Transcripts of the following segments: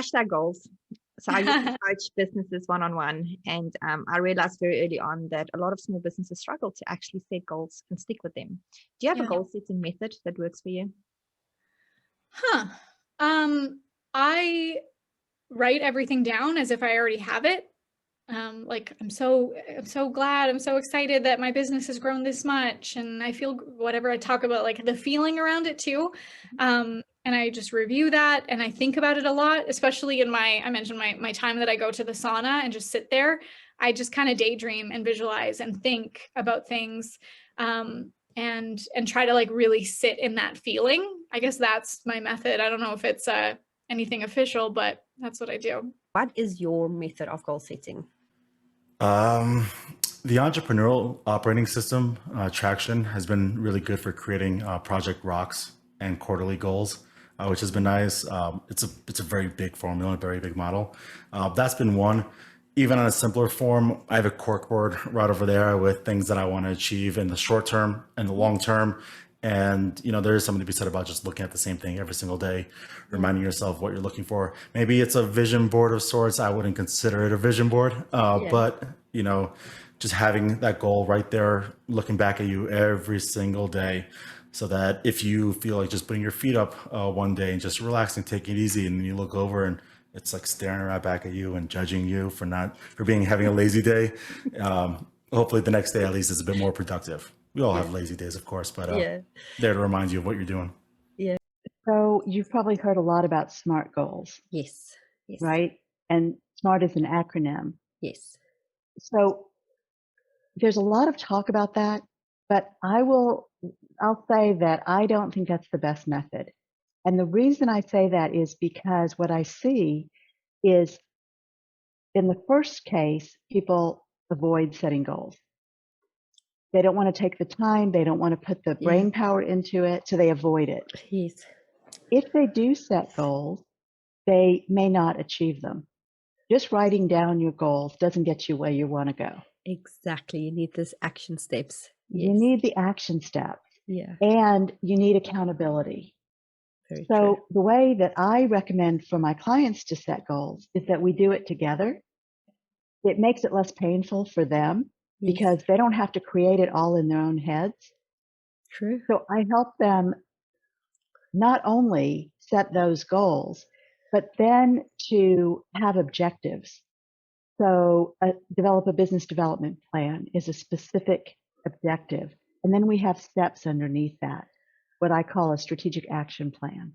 hashtag goals. So I used to coach businesses one-on-one, and I realized very early on that a lot of small businesses struggle to actually set goals and stick with them. Do you have a goal setting method that works for you? I write everything down as if I already have it. Like I'm so glad, I'm so excited that my business has grown this much, and I feel whatever I talk about, like the feeling around it too. And I just review that, and I think about it a lot, especially in I mentioned my time that I go to the sauna and just sit there. I just kind of daydream and visualize and think about things, and try to like really sit in that feeling. I guess that's my method. I don't know if it's anything official, but that's what I do. What is your method of goal setting? The entrepreneurial operating system, Traction, has been really good for creating project rocks and quarterly goals, which has been nice. It's a very big formula, a very big model. That's been one. Even on a simpler form, I have a corkboard right over there with things that I want to achieve in the short term and the long term. And, there is something to be said about just looking at the same thing every single day, reminding yourself what you're looking for. Maybe it's a vision board of sorts. I wouldn't consider it a vision board, but, just having that goal right there, looking back at you every single day, so that if you feel like just putting your feet up one day and just relaxing, taking it easy, and then you look over and it's like staring right back at you and judging you for having a lazy day. Hopefully the next day at least is a bit more productive. We all have lazy days, of course, but there to remind you of what you're doing. Yeah. So you've probably heard a lot about SMART goals. Yes. Right? And SMART is an acronym. Yes. So there's a lot of talk about that, but I'll say that I don't think that's the best method. And the reason I say that is because what I see is, in the first case, people avoid setting goals. They don't want to take the time. They don't want to put the brain power into it. So they avoid it. Yes. If they do set goals, they may not achieve them. Just writing down your goals doesn't get you where you want to go. Exactly. You need these action steps. You need the action steps. Yeah. And you need accountability. Very so true. The way that I recommend for my clients to set goals is that we do it together. It makes it less painful for them because they don't have to create it all in their own heads. True. So I help them not only set those goals, but then to have objectives. So develop a business development plan is a specific objective. And then we have steps underneath that, what I call a strategic action plan.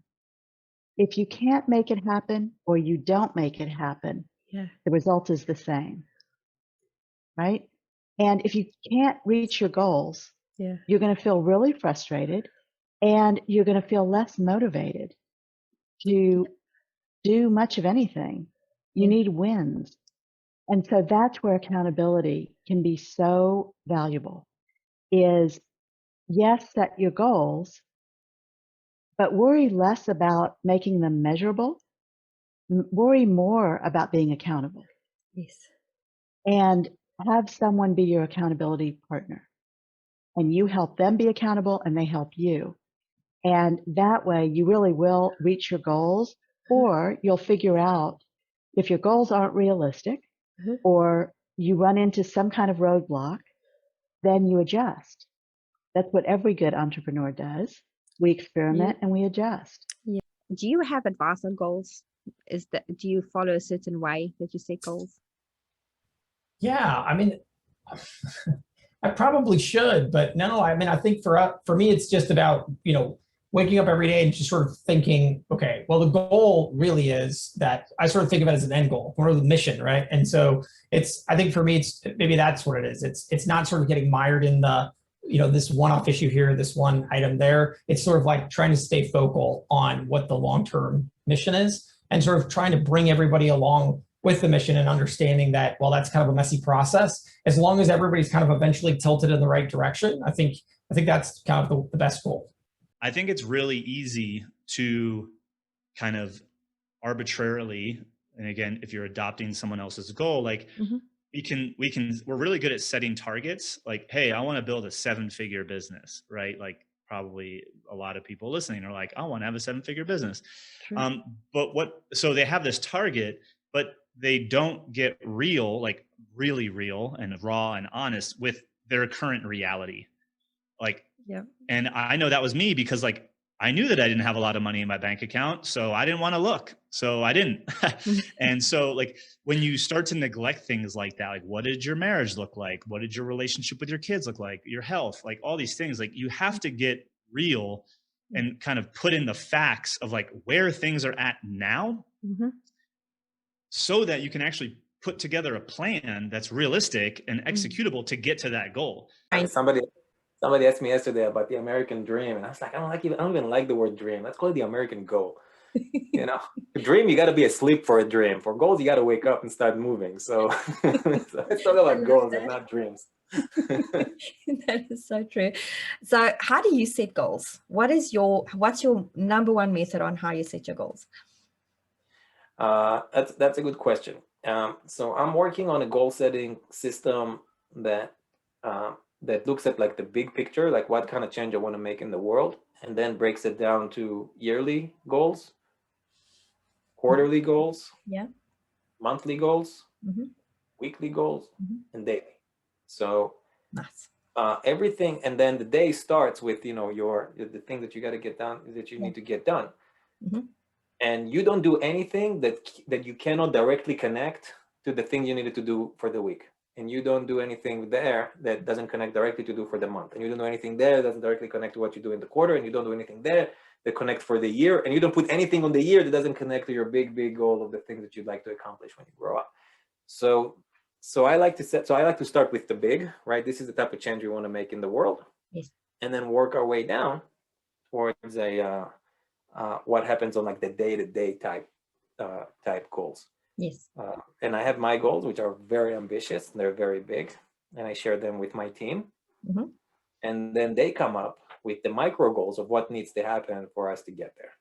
If you can't make it happen or you don't make it happen, the result is the same, right? And if you can't reach your goals, you're going to feel really frustrated and you're going to feel less motivated to do much of anything. You need wins. And so that's where accountability can be so valuable, is yes, set your goals, but worry less about making them measurable. Worry more about being accountable. Yes. And have someone be your accountability partner. And you help them be accountable and they help you. And that way you really will reach your goals, or you'll figure out if your goals aren't realistic or you run into some kind of roadblock, then you adjust. That's what every good entrepreneur does. We experiment and we adjust. Yeah. Do you have advice on goals? Do you follow a certain way that you set goals? Yeah, I mean, I probably should, but no, I mean, I think for me, it's just about, waking up every day and just sort of thinking, okay, well, the goal really is that I sort of think of it as an end goal or the mission, right? And so I think for me, maybe that's what it is. It's not sort of getting mired in the, this one-off issue here, this one item there. It's sort of like trying to stay focal on what the long-term mission is and sort of trying to bring everybody along with the mission and understanding that, well, that's kind of a messy process. As long as everybody's kind of eventually tilted in the right direction, I think that's kind of the best goal. I think it's really easy to kind of arbitrarily, and again, if you're adopting someone else's goal, like we're really good at setting targets. Like, hey, I want to build a 7-figure business, right? Like probably a lot of people listening are like, I want to have a 7-figure business. True. So they have this target, but they don't get real, like really real and raw and honest with their current reality. Like, Yeah. and I know that was me because like, I knew that I didn't have a lot of money in my bank account, so I didn't want to look. So I didn't. And so like when you start to neglect things like that, like what did your marriage look like? What did your relationship with your kids look like? Your health, like all these things, like you have to get real and kind of put in the facts of like where things are at now, so that you can actually put together a plan that's realistic and executable to get to that goal. Somebody asked me yesterday about the American dream, and I was like, I don't even like the word dream. Let's call it the American goal. You know, a dream, you got to be asleep for a dream. For goals, you got to wake up and start moving. So it's talking about goals and not dreams. That is so true. So how do you set goals? What's your number one method on how you set your goals? That's a good question. So I'm working on a goal setting system that looks at like the big picture, like what kind of change I want to make in the world, and then breaks it down to yearly goals, quarterly goals, monthly goals, weekly goals, and daily. So nice. Everything, and then the day starts with the thing that you got to get done, that you need to get done, and you don't do anything that you cannot directly connect to the thing you needed to do for the week. And you don't do anything there that doesn't connect directly to do for the month. And you don't do anything there that doesn't directly connect to what you do in the quarter. And you don't do anything there that connects for the year. And you don't put anything on the year that doesn't connect to your big goal of the things that you'd like to accomplish when you grow up. So I like to start with the big, right? This is the type of change we want to make in the world. Yes. And then work our way down towards what happens on like the day-to-day type goals. Yes. And I have my goals, which are very ambitious, and they're very big, and I share them with my team. And then they come up with the micro goals of what needs to happen for us to get there.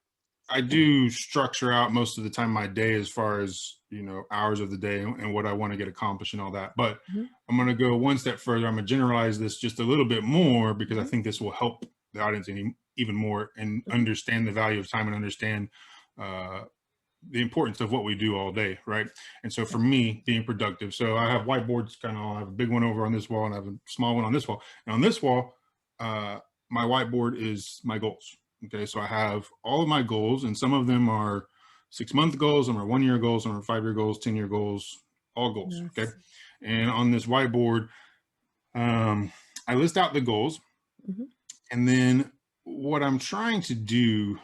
I do structure out most of the time my day as far as, hours of the day and what I want to get accomplished and all that. But I'm going to go one step further. I'm going to generalize this just a little bit more because I think this will help the audience even more and understand the value of time and understand the importance of what we do all day, right? And so for me, being productive, so I have whiteboards I have a big one over on this wall and I have a small one on this wall. And on this wall, my whiteboard is my goals. Okay, so I have all of my goals, and some of them are 6-month goals, some are 1-year goals, some are 5-year goals, 10-year goals, all goals. Yes. Okay, and on this whiteboard, I list out the goals, and then what I'm trying to do,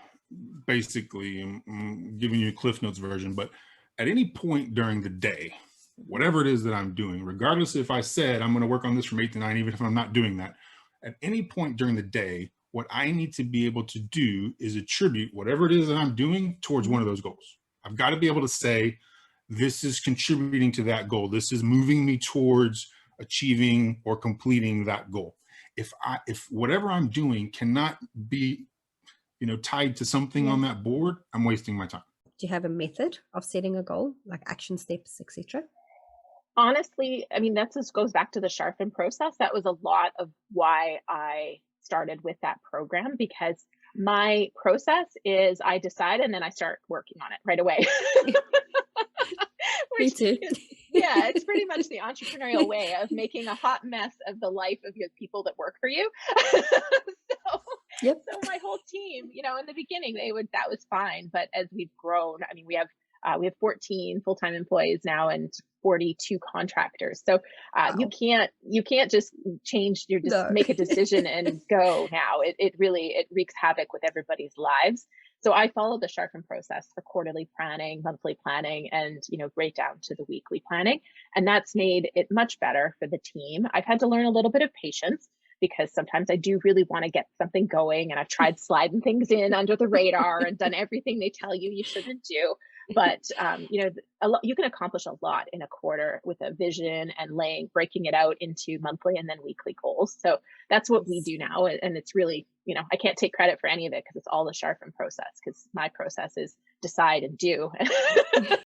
basically, I'm giving you a Cliff Notes version, but at any point during the day, whatever it is that I'm doing, regardless if I said I'm going to work on this from 8 to 9, even if I'm not doing that, at any point during the day, what I need to be able to do is attribute whatever it is that I'm doing towards one of those goals. I've got to be able to say, this is contributing to that goal. This is moving me towards achieving or completing that goal. If whatever I'm doing cannot be, tied to something on that board, I'm wasting my time. Do you have a method of setting a goal, like action steps, etc.? Honestly, that just goes back to the sharpen process. That was a lot of why I started with that program, because my process is I decide and then I start working on it right away. Me too. Yeah, it's pretty much the entrepreneurial way of making a hot mess of the life of your people that work for you. So my whole team, in the beginning, that was fine. But as we've grown, we have 14 full-time employees now and 42 contractors. So wow. you can't just make a decision and go now. It really wreaks havoc with everybody's lives. So I follow the sharpen process for quarterly planning, monthly planning, and right down to the weekly planning. And that's made it much better for the team. I've had to learn a little bit of patience, because sometimes I do really want to get something going, and I've tried sliding things in under the radar and done everything they tell you shouldn't do. But you can accomplish a lot in a quarter with a vision and breaking it out into monthly and then weekly goals. So that's what we do now, and it's really, I can't take credit for any of it because it's all the sharpen process. Because my process is decide and do.